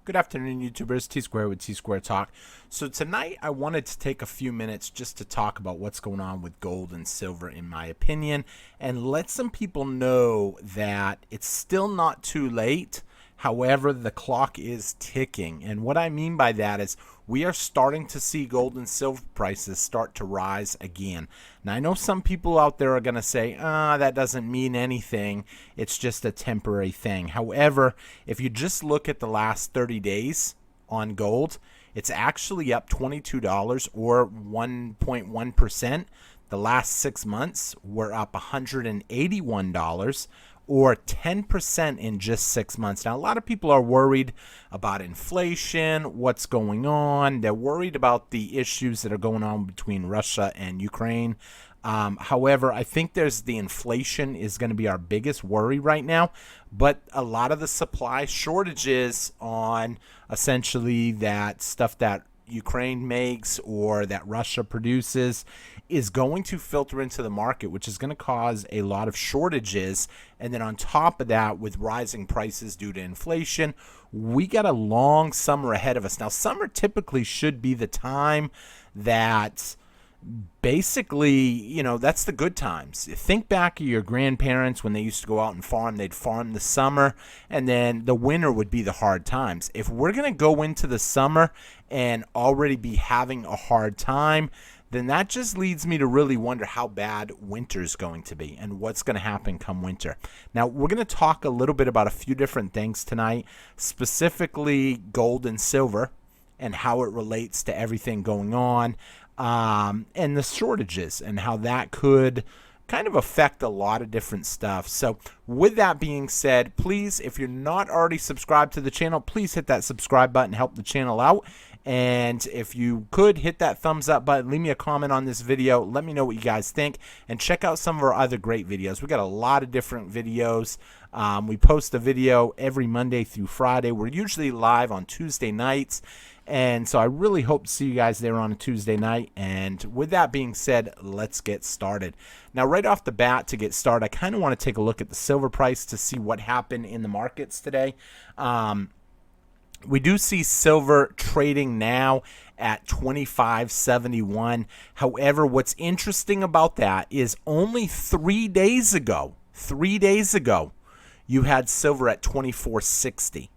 Good afternoon, YouTubers. Tsquare with Tsquare Talk. So tonight I wanted to take a few minutes just to talk about what's going on with gold and silver, in my opinion, and let some people know that it's still not too late. However, the clock is ticking. And what I mean by that is we are starting to see gold and silver prices start to rise again. Now, I know some people out there are going to say, that doesn't mean anything. It's just a temporary thing. However, if you just look at the last 30 days on gold, it's actually up $22 or 1.1%. The last 6 months, we're up $181 or 10% in just 6 months. Now, a lot of people are worried about inflation, what's going on. They're worried about the issues that are going on between Russia and Ukraine. However, I think the inflation is going to be our biggest worry right now. But a lot of the supply shortages on essentially that stuff that Ukraine makes or that Russia produces is going to filter into the market, which is going to cause a lot of shortages. And then on top of that, with rising prices due to inflation, we got a long summer ahead of us. Now, summer typically should be the time that basically, that's the good times. Think back to your grandparents when they used to go out and farm. They'd farm the summer, and then the winter would be the hard times. If we're going to go into the summer and already be having a hard time, then that just leads me to really wonder how bad winter's going to be and what's going to happen come winter. Now, we're going to talk a little bit about a few different things tonight, specifically gold and silver and how it relates to everything going on. And the shortages and how that could kind of affect a lot of different stuff. So with that being said, please, if you're not already subscribed to the channel, please hit that subscribe button, help the channel out. And if you could hit that thumbs up button, leave me a comment on this video. Let me know what you guys think, and check out some of our other great videos. We got a lot of different videos. We post a video every Monday through Friday. We're usually live on Tuesday nights. And so I really hope to see you guys there on a Tuesday night. And with that being said, let's get started. Now, right off the bat, to get started, I kind of want to take a look at the silver price to see what happened in the markets today. We do see silver trading now at $25.71. However, what's interesting about that is only 3 days ago, you had silver at $24.60.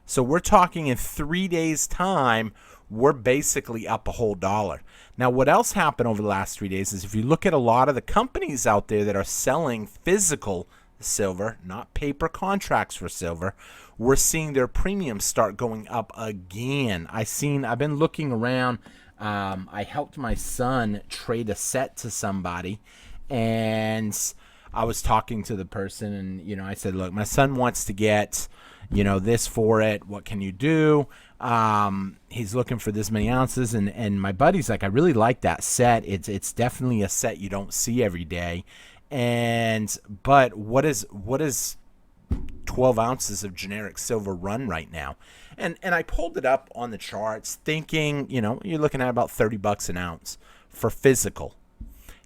So we're talking in 3 days' time, we're basically up a whole dollar. Now, what else happened over the last 3 days is if you look at a lot of the companies out there that are selling physical silver, not paper contracts for silver, we're seeing their premiums start going up again. I've been looking around. I helped my son trade a set to somebody, and I was talking to the person, and I said, look, my son wants to get this for it. What can you do? He's looking for this many ounces, and my buddy's like, I really like that set. It's definitely a set you don't see every day. But what is 12 ounces of generic silver run right now? And I pulled it up on the charts, thinking, you're looking at about $30 an ounce for physical.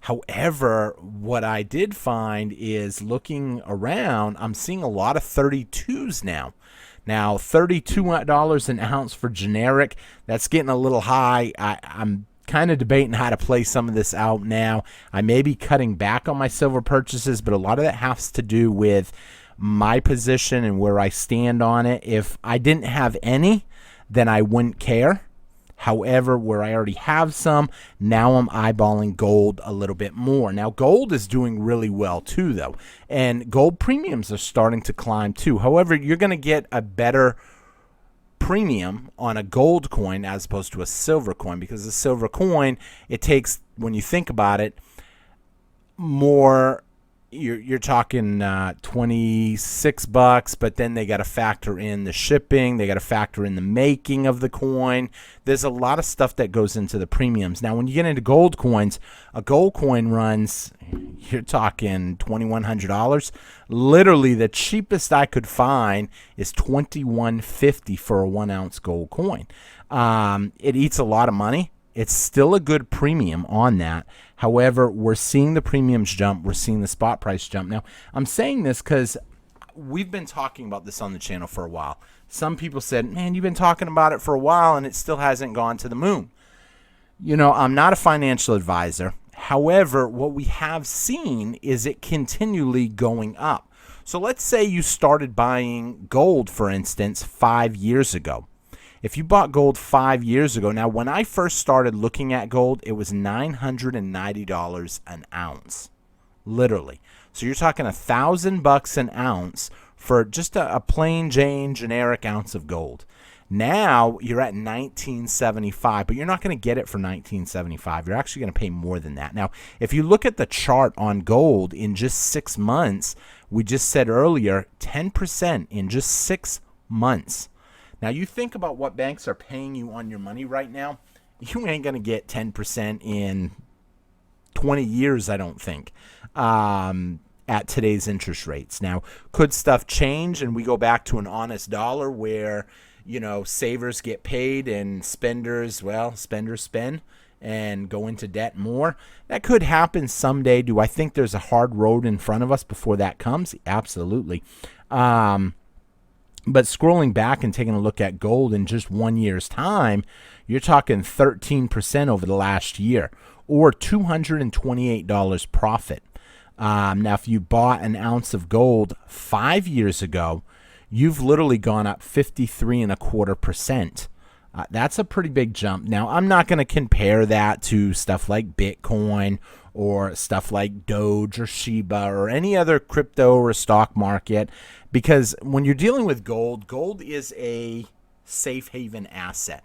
However, what I did find is looking around, I'm seeing a lot of 32s now. Now, $32 an ounce for generic, that's getting a little high. I'm kind of debating how to play some of this out now. I may be cutting back on my silver purchases, but a lot of that has to do with my position and where I stand on it. If I didn't have any, then I wouldn't care. However, where I already have some, now I'm eyeballing gold a little bit more. Now, gold is doing really well too, though. And gold premiums are starting to climb too. However, you're going to get a better premium on a gold coin as opposed to a silver coin, because a silver coin, it takes, when you think about it, more. You're talking $26, but then they got to factor in the shipping. They got to factor in the making of the coin. There's a lot of stuff that goes into the premiums. Now, when you get into gold coins, a gold coin runs, you're talking $2,100. Literally, the cheapest I could find is $2,150 for a 1 ounce gold coin. It eats a lot of money. It's still a good premium on that. However, we're seeing the premiums jump. We're seeing the spot price jump. Now, I'm saying this because we've been talking about this on the channel for a while. Some people said, man, you've been talking about it for a while and it still hasn't gone to the moon. I'm not a financial advisor. However, what we have seen is it continually going up. So let's say you started buying gold, for instance, 5 years ago. If you bought gold 5 years ago, now when I first started looking at gold, it was $990 an ounce, literally. So you're talking $1,000 an ounce for just a plain Jane generic ounce of gold. Now you're at $1975, but you're not going to get it for $1975. You're actually going to pay more than that. Now, if you look at the chart on gold in just 6 months, we just said earlier, 10% in just 6 months. Now, you think about what banks are paying you on your money right now, you ain't going to get 10% in 20 years, I don't think, at today's interest rates. Now, could stuff change and we go back to an honest dollar where, savers get paid and spenders spend and go into debt more? That could happen someday. Do I think there's a hard road in front of us before that comes? Absolutely. But scrolling back and taking a look at gold in just 1 year's time, you're talking 13% over the last year, or $228 profit. Now, if you bought an ounce of gold 5 years ago, you've literally gone up 53.25%. That's a pretty big jump. Now, I'm not going to compare that to stuff like Bitcoin or stuff like Doge or Shiba or any other crypto or stock market, because when you're dealing with gold, gold is a safe haven asset.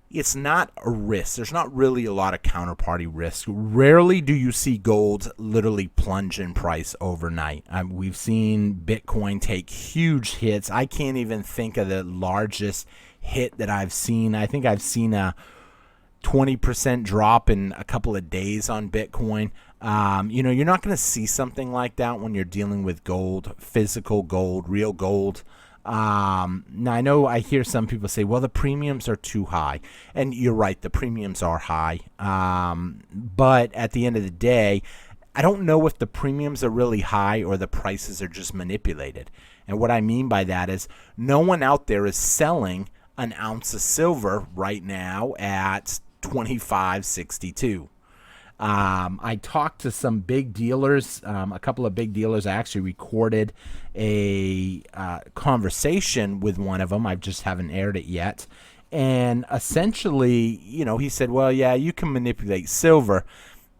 It's not a risk. There's not really a lot of counterparty risk. Rarely do you see gold literally plunge in price overnight. We've seen Bitcoin take huge hits. I can't even think of the largest hit that I've seen. I think I've seen a 20% drop in a couple of days on Bitcoin. You're not going to see something like that when you're dealing with gold, physical gold, real gold. Now, I know I hear some people say, well, the premiums are too high. And you're right, the premiums are high. But at the end of the day, I don't know if the premiums are really high or the prices are just manipulated. And what I mean by that is no one out there is selling an ounce of silver right now at $25.62. I talked to some big dealers, a couple of big dealers. I actually recorded a conversation with one of them. I just haven't aired it yet. And essentially, he said, well, yeah, you can manipulate silver,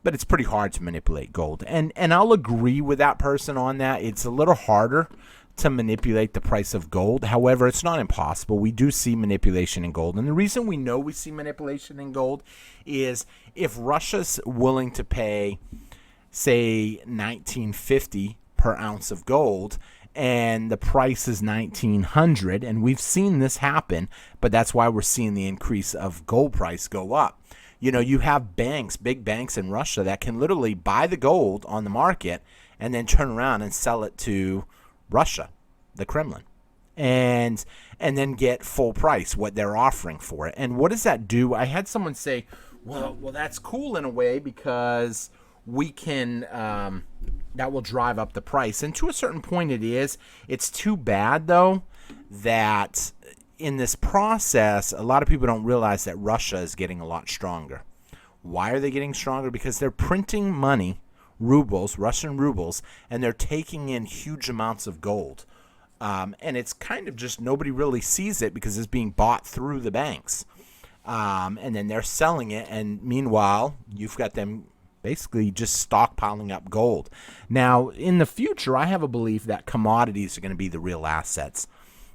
but it's pretty hard to manipulate gold. And I'll agree with that person on that. It's a little harder to manipulate the price of gold. However, it's not impossible. We do see manipulation in gold. And the reason we know we see manipulation in gold is if Russia's willing to pay, say, $19.50 per ounce of gold, and the price is $1,900, and we've seen this happen, but that's why we're seeing the increase of gold price go up. You have banks, big banks in Russia that can literally buy the gold on the market and then turn around and sell it to Russia, the Kremlin, and then get full price what they're offering for it. And what does that do? I had someone say, well, that's cool in a way because we can that will drive up the price. And to a certain point it is. It's too bad, though, that in this process, a lot of people don't realize that Russia is getting a lot stronger. Why are they getting stronger? Because they're printing money, rubles, Russian rubles, and they're taking in huge amounts of gold. And it's kind of just nobody really sees it because it's being bought through the banks. And then they're selling it, and meanwhile, you've got them basically just stockpiling up gold. Now, in the future, I have a belief that commodities are going to be the real assets.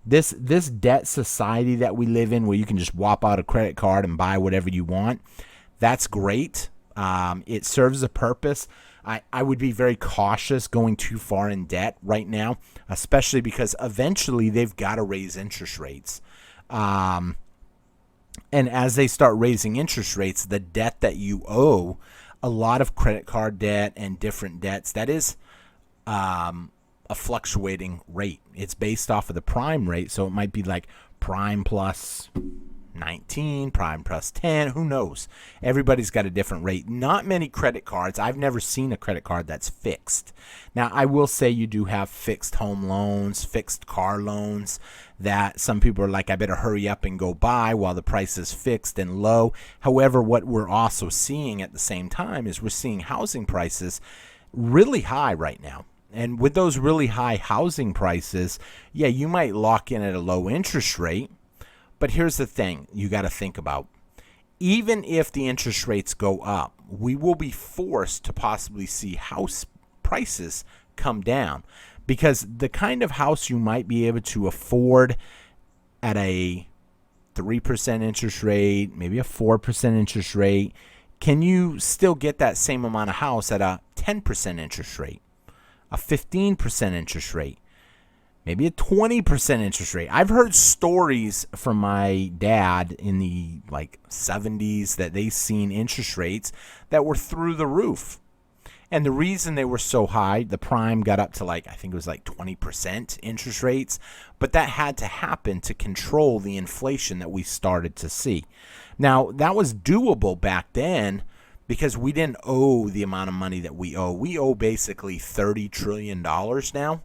This debt society that we live in, where you can just whop out a credit card and buy whatever you want, that's great. It serves a purpose. I would be very cautious going too far in debt right now, especially because eventually they've got to raise interest rates. And as they start raising interest rates, the debt that you owe, a lot of credit card debt and different debts, that is a fluctuating rate. It's based off of the prime rate, so it might be like prime plus 19, prime plus 10, who knows? Everybody's got a different rate. Not many credit cards. I've never seen a credit card that's fixed. Now, I will say you do have fixed home loans, fixed car loans that some people are like, I better hurry up and go buy while the price is fixed and low. However, what we're also seeing at the same time is we're seeing housing prices really high right now. And with those really high housing prices, yeah, you might lock in at a low interest rate. But here's the thing you got to think about. Even if the interest rates go up, we will be forced to possibly see house prices come down, because the kind of house you might be able to afford at a 3% interest rate, maybe a 4% interest rate, can you still get that same amount of house at a 10% interest rate, a 15% interest rate? Maybe a 20% interest rate. I've heard stories from my dad in the 70s that they've seen interest rates that were through the roof. And the reason they were so high, the prime got up to I think it was 20% interest rates, but that had to happen to control the inflation that we started to see. Now, that was doable back then because we didn't owe the amount of money that we owe. We owe basically $30 trillion now.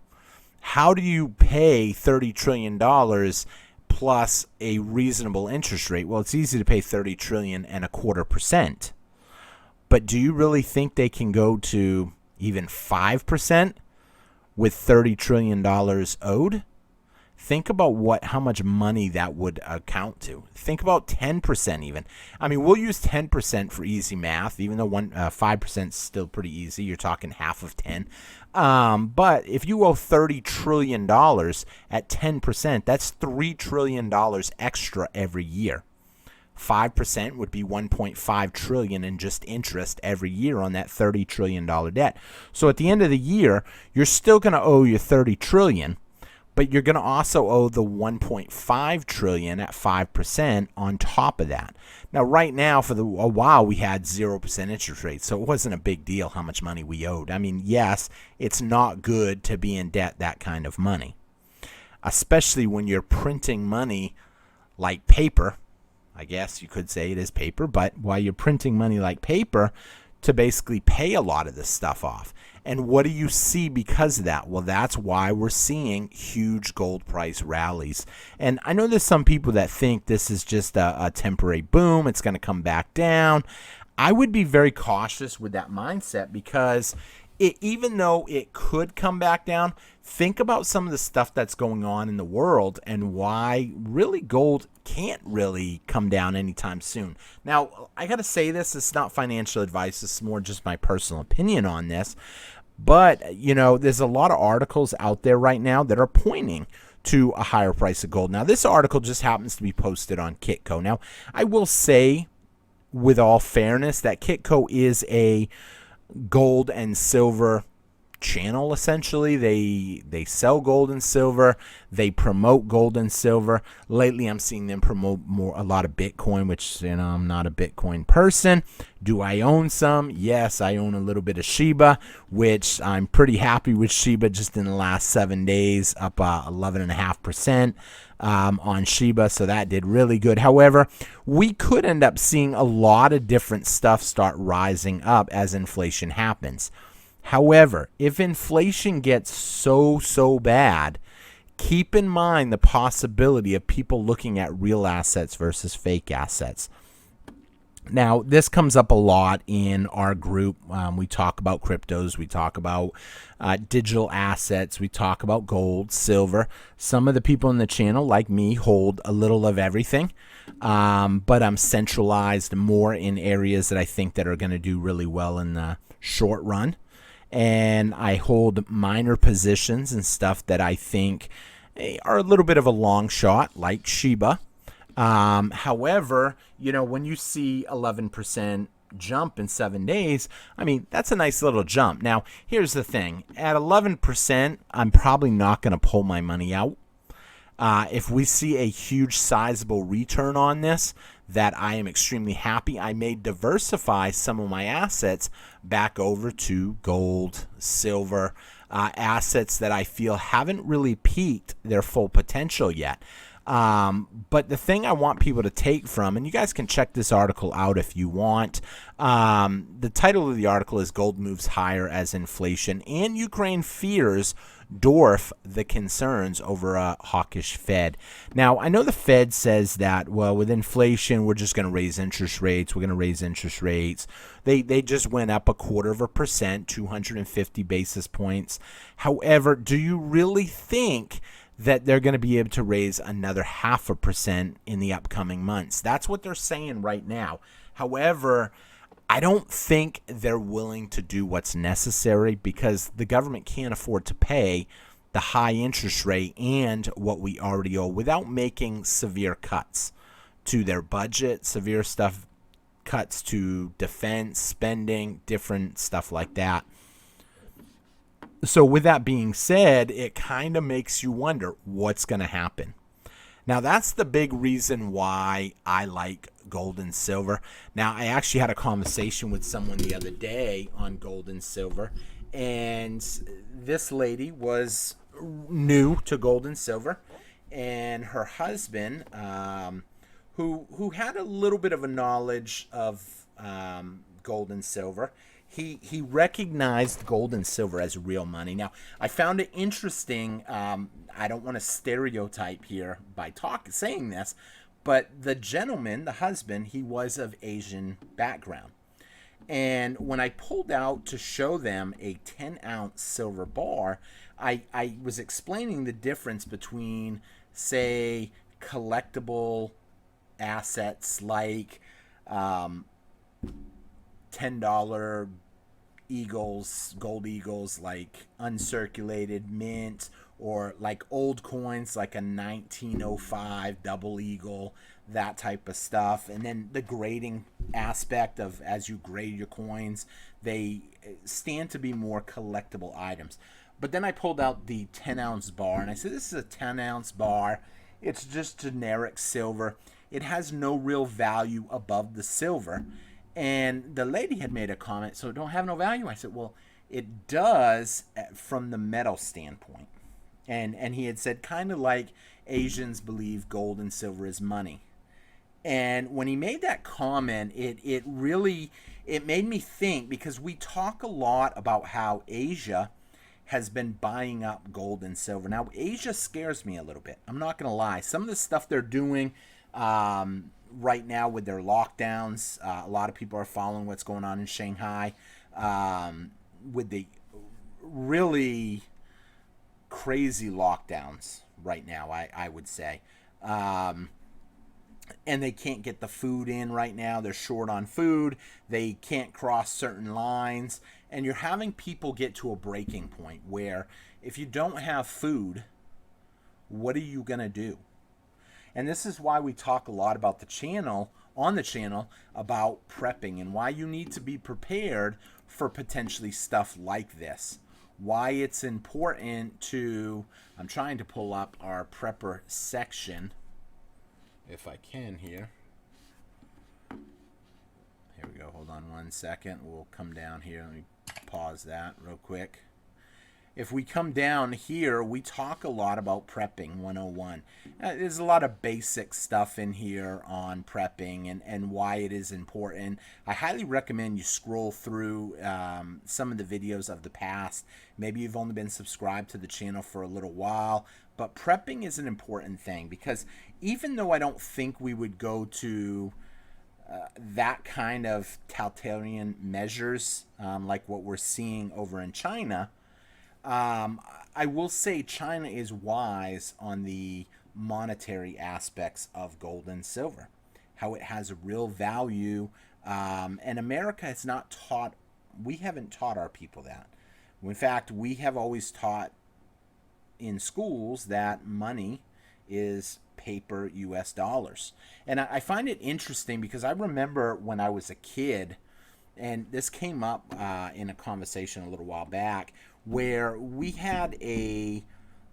How do you pay $30 trillion plus a reasonable interest rate? Well, it's easy to pay $30 trillion and 0.25%. But do you really think they can go to even 5% with $30 trillion owed? Think about how much money that would account to. Think about 10% even. I mean, we'll use 10% for easy math, even though 5% is still pretty easy. You're talking half of 10. But if you owe $30 trillion at 10%, that's $3 trillion extra every year. 5% would be $1.5 trillion in just interest every year on that $30 trillion debt. So at the end of the year, you're still going to owe your $30 trillion, but you're going to also owe the $1.5 trillion at 5% on top of that. Now, right now, for a while, we had 0% interest rates, so it wasn't a big deal how much money we owed. I mean, yes, it's not good to be in debt that kind of money, especially when you're printing money like paper. I guess you could say it is paper, but while you're printing money like paper to basically pay a lot of this stuff off. And what do you see because of that? Well, that's why we're seeing huge gold price rallies. And I know there's some people that think this is just a temporary boom. It's going to come back down. I would be very cautious with that mindset because even though it could come back down, think about some of the stuff that's going on in the world and why really gold can't really come down anytime soon. Now, I got to say this. It's not financial advice. It's more just my personal opinion on this. But, there's a lot of articles out there right now that are pointing to a higher price of gold. Now, this article just happens to be posted on Kitco. Now, I will say with all fairness that Kitco is a gold and silver channel. Essentially, they sell gold and silver, they promote gold and silver. Lately I'm seeing them promote a lot of Bitcoin, which I'm not a Bitcoin person. Do I own some? Yes, I own a little bit of Shiba, which I'm pretty happy with Shiba. Just in the last 7 days, up 11.5% on Shiba, so that did really good. However, we could end up seeing a lot of different stuff start rising up as inflation happens. However, if inflation gets so bad, keep in mind the possibility of people looking at real assets versus fake assets. Now, this comes up a lot in our group. We talk about cryptos. We talk about digital assets. We talk about gold, silver. Some of the people in the channel, like me, hold a little of everything. But I'm centralized more in areas that I think that are going to do really well in the short run. And I hold minor positions and stuff that I think are a little bit of a long shot, like Shiba. However, when you see 11% jump in 7 days, I mean, that's a nice little jump. Now, here's the thing. At 11%, I'm probably not going to pull my money out. If we see a huge sizable return on this, that I am extremely happy, I may diversify some of my assets back over to gold, silver, assets that I feel haven't really peaked their full potential yet. But the thing I want people to take from, and you guys can check this article out if you want. The title of the article is "Gold Moves Higher as Inflation and Ukraine Fears Dwarf the Concerns Over a Hawkish Fed." Now, I know the Fed says that, well, with inflation, we're just going to raise interest rates. We're going to raise interest rates. They just went up 0.25%, 250 basis points. However, do you really think that they're going to be able to raise another 0.5% in the upcoming months? That's what they're saying right now. However, I don't think they're willing to do what's necessary because the government can't afford to pay the high interest rate and what we already owe without making severe cuts to their budget, severe stuff, cuts to defense spending, different stuff like that. So with that being said, it kind of makes you wonder what's going to happen. Now, that's the big reason why I like gold and silver. Now, I actually had a conversation with someone the other day on gold and silver, and this lady was new to gold and silver, and her husband, who had a little bit of a knowledge of gold and silver, he recognized gold and silver as real money. Now, I found it interesting. I don't want to stereotype here by saying this, but the gentleman, the husband, he was of Asian background. And when I pulled out to show them a 10-ounce silver bar, I was explaining the difference between, say, collectible assets like $10 eagles, gold eagles, like uncirculated mint, or like old coins like a 1905 double eagle, that type of stuff. And then the grading aspect of, as you grade your coins, they stand to be more collectible items. But then I pulled out the 10-ounce bar and I said, this is a 10-ounce bar. It's just generic silver. It has no real value above the silver. And the lady had made a comment, so it don't have no value. I said, well, it does from the metal standpoint. And he had said, kind of like Asians believe gold and silver is money. And when he made that comment, it really made me think, because we talk a lot about how Asia has been buying up gold and silver. Now, Asia scares me a little bit. I'm not going to lie. Some of the stuff they're doing right now with their lockdowns, a lot of people are following what's going on in Shanghai with the really crazy lockdowns right now, I would say. And they can't get the food in right now. They're short on food. They can't cross certain lines. And you're having people get to a breaking point where if you don't have food, what are you going to do? And this is why we talk a lot about on the channel, about prepping and why you need to be prepared for potentially stuff like this. Why it's important to, I'm trying to pull up our prepper section, if I can here. Here we go. Hold on one second. We'll come down here. Let me pause that real quick. If we come down here, we talk a lot about prepping 101. There's a lot of basic stuff in here on prepping and why it is important. I highly recommend you scroll through some of the videos of the past. Maybe you've only been subscribed to the channel for a little while, but prepping is an important thing, because even though I don't think we would go to that kind of totalitarian measures like what we're seeing over in China, I will say China is wise on the monetary aspects of gold and silver, how it has a real value, and America has not taught, we haven't taught our people that. In fact, we have always taught in schools that money is paper US dollars. And I find it interesting because I remember when I was a kid, and this came up in a conversation a little while back, where we had a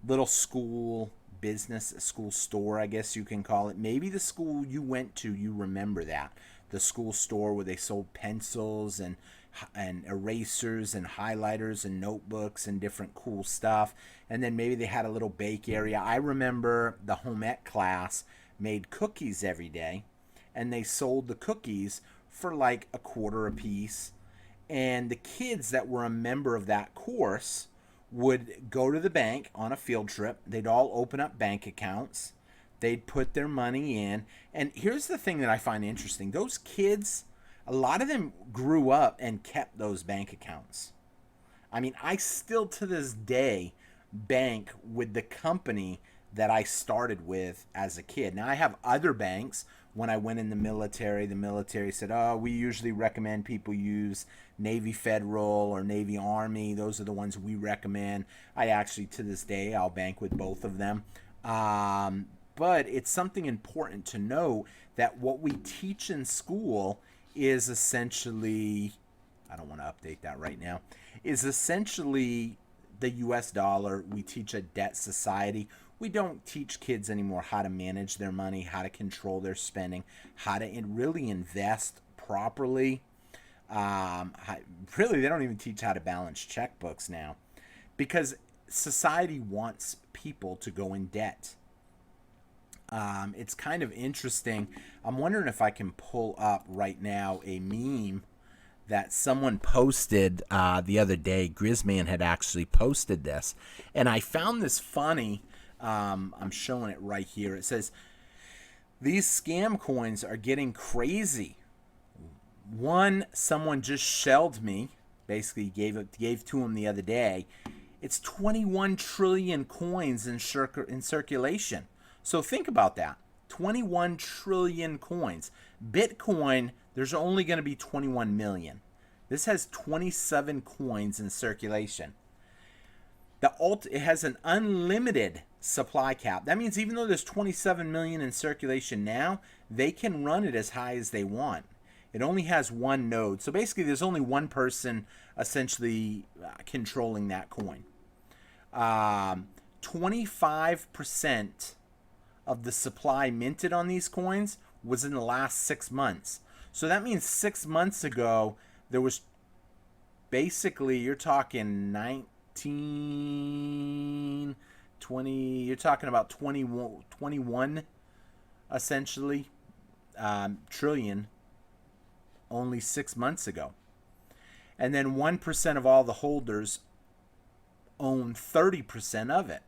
little school business, a school store, I guess you can call it. Maybe the school you went to, you remember that. The school store where they sold pencils and erasers and highlighters and notebooks and different cool stuff. And then maybe they had a little bake area. I remember the home ec class made cookies every day, and they sold the cookies for like a quarter a piece. And the kids that were a member of that course would go to the bank on a field trip. They'd all open up bank accounts. They'd put their money in. And here's the thing that I find interesting. Those kids, a lot of them grew up and kept those bank accounts. I mean, I still to this day bank with the company that I started with as a kid. Now, I have other banks. When I went in the military said, oh, we usually recommend people use Navy Federal or Navy Army. Those are the ones we recommend. I actually, to this day, I'll bank with both of them. But it's something important to know that what we teach in school is essentially, I don't want to update that right now, is essentially the US dollar. We teach a debt society. We don't teach kids anymore how to manage their money, how to control their spending, how to really invest properly. Really, they don't even teach how to balance checkbooks now because society wants people to go in debt. It's kind of interesting. I'm wondering if I can pull up right now a meme that someone posted the other day. Grizzman had actually posted this, and I found this funny. I'm showing it right here. It says, these scam coins are getting crazy. Someone just shelled me, basically gave to him the other day. It's 21 trillion coins in circulation. So think about that. 21 trillion coins. Bitcoin, there's only going to be 21 million. This has 27 coins in circulation. It has an unlimited supply cap. That means even though there's 27 million in circulation now, they can run it as high as they want. It only has one node. So basically there's only one person essentially controlling that coin. 25% of the supply minted on these coins was in the last 6 months. So that means 6 months ago, there was basically, you're talking 19, 20, you're talking about 21 essentially trillion only 6 months ago. And then 1% of all the holders own 30% of it.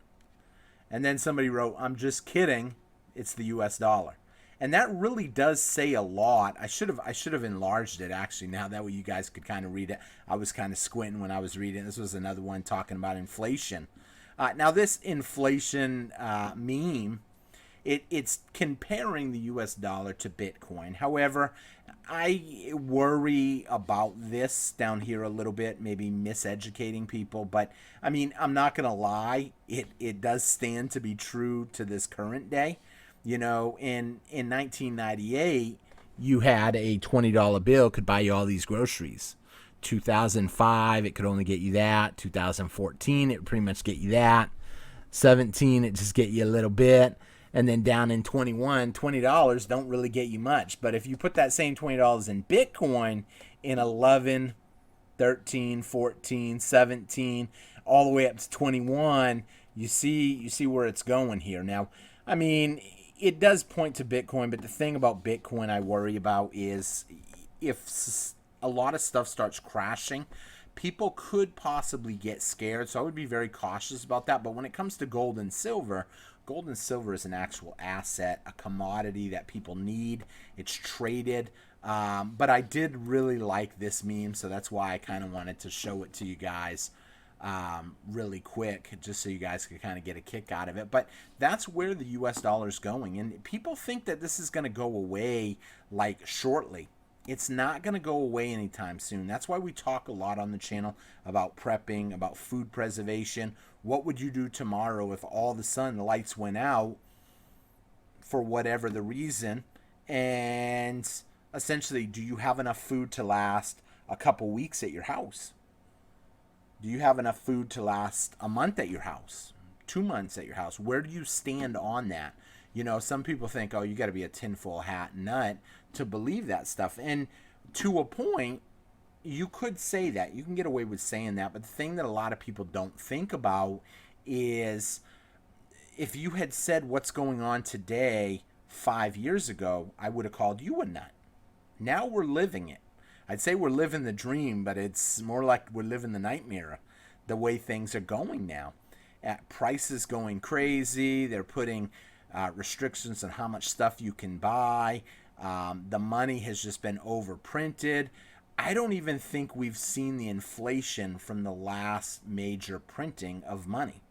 And then somebody wrote, I'm just kidding, it's the US dollar. And that really does say a lot. I should have enlarged it actually. Now that way you guys could kind of read it. I was kind of squinting when I was reading. This was another one talking about inflation. Now this inflation meme, it's comparing the US dollar to Bitcoin. However, I worry about this down here a little bit, maybe miseducating people. But I mean, I'm not going to lie. It does stand to be true to this current day. You know, in 1998, you had a $20 bill could buy you all these groceries. 2005, it could only get you that. 2014, it would pretty much get you that. 17, it just get you a little bit. And then down in 21, $20 don't really get you much. But if you put that same $20 in Bitcoin in 11, 13, 14, 17, all the way up to 21, you see where it's going here. Now, I mean, it does point to Bitcoin, but the thing about Bitcoin I worry about is if a lot of stuff starts crashing, people could possibly get scared. So I would be very cautious about that. But when it comes to gold and silver is an actual asset, a commodity that people need. It's traded. But I did really like this meme, so that's why I kind of wanted to show it to you guys really quick, just so you guys could kind of get a kick out of it. But that's where the US dollar is going, and people think that this is going to go away like shortly. It's not going to go away anytime soon. That's why we talk a lot on the channel about prepping, about food preservation. What would you do tomorrow if all of a sudden the lights went out for whatever the reason? And essentially, do you have enough food to last a couple weeks at your house? Do you have enough food to last a month at your house? 2 months at your house? Where do you stand on that? You know, some people think, oh, you got to be a tinfoil hat nut to believe that stuff. And to a point, You could say that. You can get away with saying that. But the thing that a lot of people don't think about is if you had said what's going on today 5 years ago, I would have called you a nut. Now we're living it. I'd say we're living the dream, but it's more like we're living the nightmare the way things are going now. Prices going crazy. They're putting restrictions on how much stuff you can buy. The money has just been overprinted. I don't even think we've seen the inflation from the last major printing of money.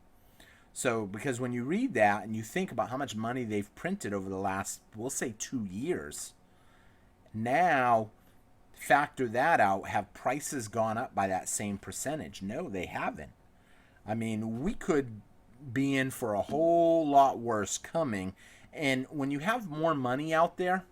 So, because when you read that and you think about how much money they've printed over the last, we'll say 2 years, now factor that out, have prices gone up by that same percentage? No, they haven't. I mean, we could be in for a whole lot worse coming. And when you have more money out there,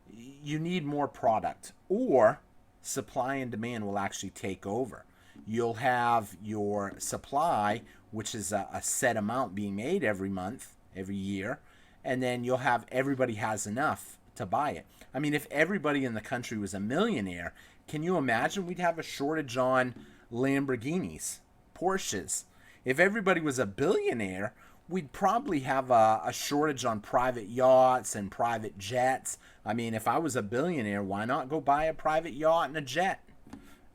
you need more product, or supply and demand will actually take over. You'll have your supply, which is a set amount being made every month, every year, and then you'll have everybody has enough to buy it. I mean, if everybody in the country was a millionaire, can you imagine we'd have a shortage on Lamborghinis, Porsches? If everybody was a billionaire, we'd probably have a shortage on private yachts and private jets. I mean, if I was a billionaire, why not go buy a private yacht and a jet?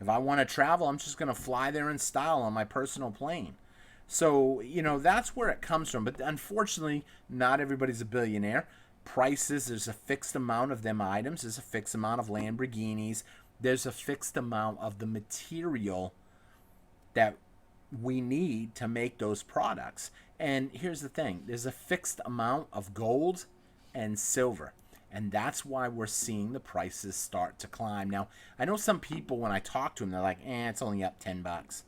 If I want to travel, I'm just going to fly there in style on my personal plane. So, that's where it comes from. But unfortunately, not everybody's a billionaire. Prices, there's a fixed amount of them items. There's a fixed amount of Lamborghinis. There's a fixed amount of the material that we need to make those products. And here's the thing. There's a fixed amount of gold and silver. And that's why we're seeing the prices start to climb. Now, I know some people, when I talk to them, they're like, it's only up $10.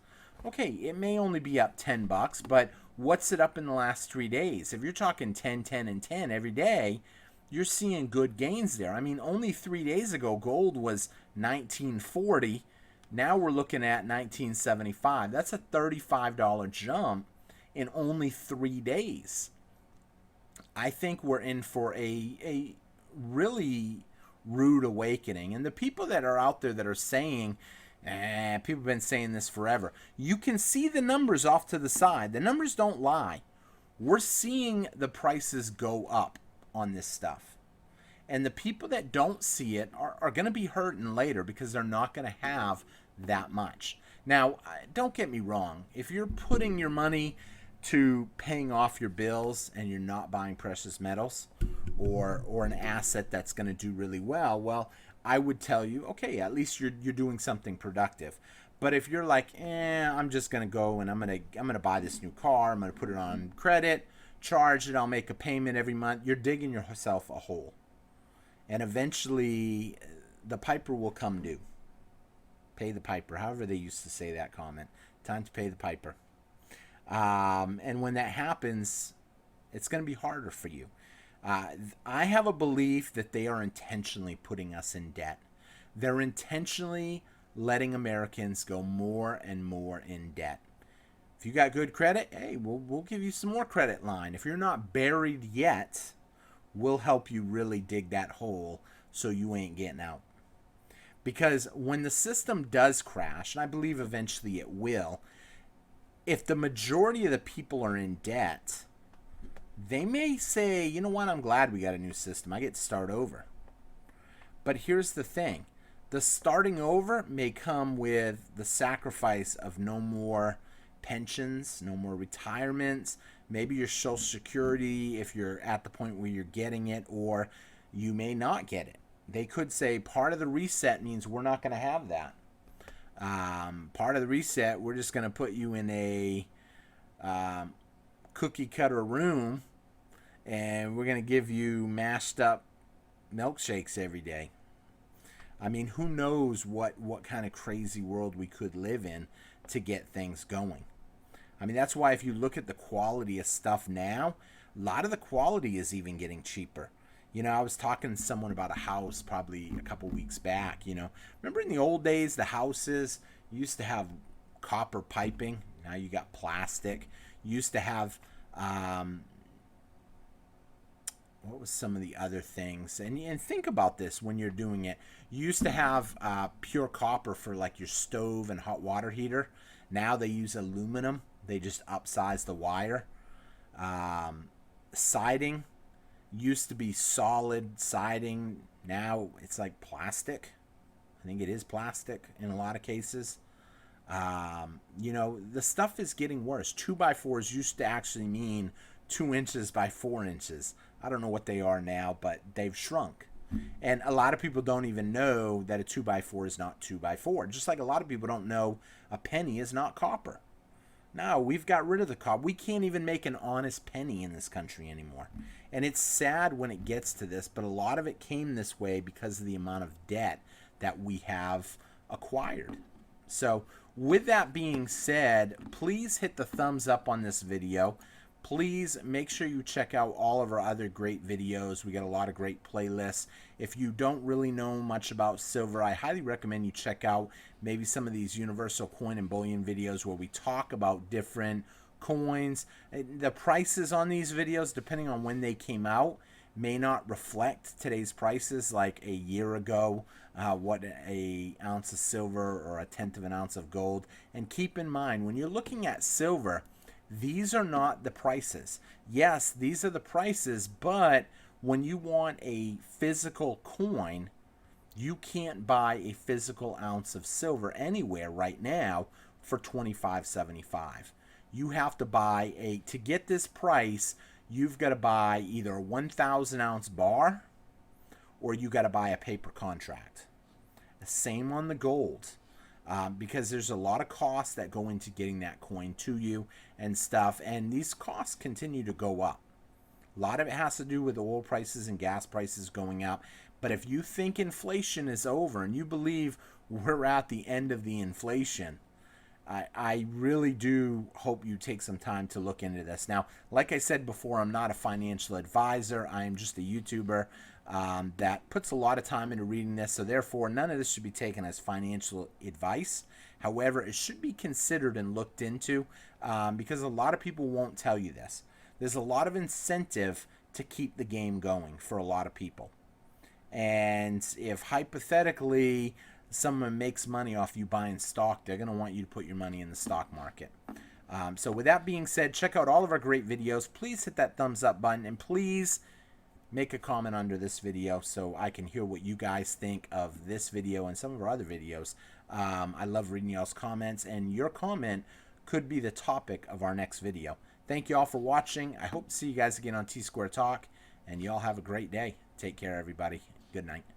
Okay, it may only be up $10, but what's it up in the last 3 days? If you're talking 10, 10, and 10 every day, you're seeing good gains there. I mean, only 3 days ago, gold was $19.40. Now we're looking at $19.75. That's a $35 jump in only 3 days. I think we're in for a really rude awakening. And the people that are out there that are saying, people have been saying this forever, you can see the numbers off to the side. The numbers don't lie. We're seeing the prices go up on this stuff. And the people that don't see it are going to be hurting later because they're not going to have that much. Now, don't get me wrong. If you're putting your money to paying off your bills and you're not buying precious metals or an asset that's going to do really well, I would tell you, okay, at least you're doing something productive. But if you're like, I'm just going to go and I'm going to buy this new car, I'm going to put it on credit, charge it, I'll make a payment every month, you're digging yourself a hole. And eventually the piper will come due. Pay the piper, however they used to say that comment. Time to pay the piper. And when that happens, it's going to be harder for you. I have a belief that they are intentionally putting us in debt. They're intentionally letting Americans go more and more in debt. If you got good credit, hey, we'll give you some more credit line. If you're not buried yet, we'll help you really dig that hole so you ain't getting out. Because when the system does crash, and I believe eventually it will, if the majority of the people are in debt, they may say, you know what, I'm glad we got a new system. I get to start over. But here's the thing. The starting over may come with the sacrifice of no more pensions, no more retirements, maybe your Social Security if you're at the point where you're getting it, or you may not get it. They could say part of the reset means we're not going to have that. Part of the reset, we're just going to put you in a cookie cutter room and we're going to give you mashed up milkshakes every day. I mean, who knows what kind of crazy world we could live in to get things going. I mean, that's why if you look at the quality of stuff now, a lot of the quality is even getting cheaper. I was talking to someone about a house probably a couple weeks back, Remember in the old days, the houses used to have copper piping. Now you got plastic. You used to have what was some of the other things? And think about this when you're doing it. You used to have pure copper for like your stove and hot water heater. Now they use aluminum. They just upsize the wire. Siding used to be solid siding. Now it's like plastic. I think it is plastic in a lot of cases. The stuff is getting worse. 2x4s used to actually mean 2 inches by 4 inches. I don't know what they are now, but they've shrunk. And a lot of people don't even know that a 2x4 is not 2x4. Just like a lot of people don't know a penny is not copper. No, we've got rid of the copper. We can't even make an honest penny in this country anymore. And it's sad when it gets to this, but a lot of it came this way because of the amount of debt that we have acquired. So with that being said, please hit the thumbs up on this video. Please make sure you check out all of our other great videos. We got a lot of great playlists. If you don't really know much about silver, I highly recommend you check out maybe some of these universal coin and bullion videos where we talk about different coins. The prices on these videos, depending on when they came out, may not reflect today's prices. Like a year ago, what a ounce of silver or a tenth of an ounce of gold. And keep in mind, when you're looking at silver, these are not the prices. Yes, these are the prices, but when you want a physical coin, you can't buy a physical ounce of silver anywhere right now for $25.75. You have to buy to get this price, you've got to buy either a 1,000 ounce bar or you got to buy a paper contract. The same on the gold. Because there's a lot of costs that go into getting that coin to you and stuff, and these costs continue to go up. A lot of it has to do with oil prices and gas prices going up, but if you think inflation is over and you believe we're at the end of the inflation, I really do hope you take some time to look into this. Now, like I said before, I'm not a financial advisor. I am just a YouTuber that puts a lot of time into reading this, so therefore none of this should be taken as financial advice. However, it should be considered and looked into because a lot of people won't tell you this. There's a lot of incentive to keep the game going for a lot of people. And if hypothetically someone makes money off you buying stock, they're going to want you to put your money in the stock market. So with that being said, check out all of our great videos. Please hit that thumbs up button, and please make a comment under this video so I can hear what you guys think of this video and some of our other videos. I love reading y'all's comments, and your comment could be the topic of our next video. Thank you all for watching. I hope to see you guys again on Tsquare Talk, and y'all have a great day. Take care, everybody. Good night.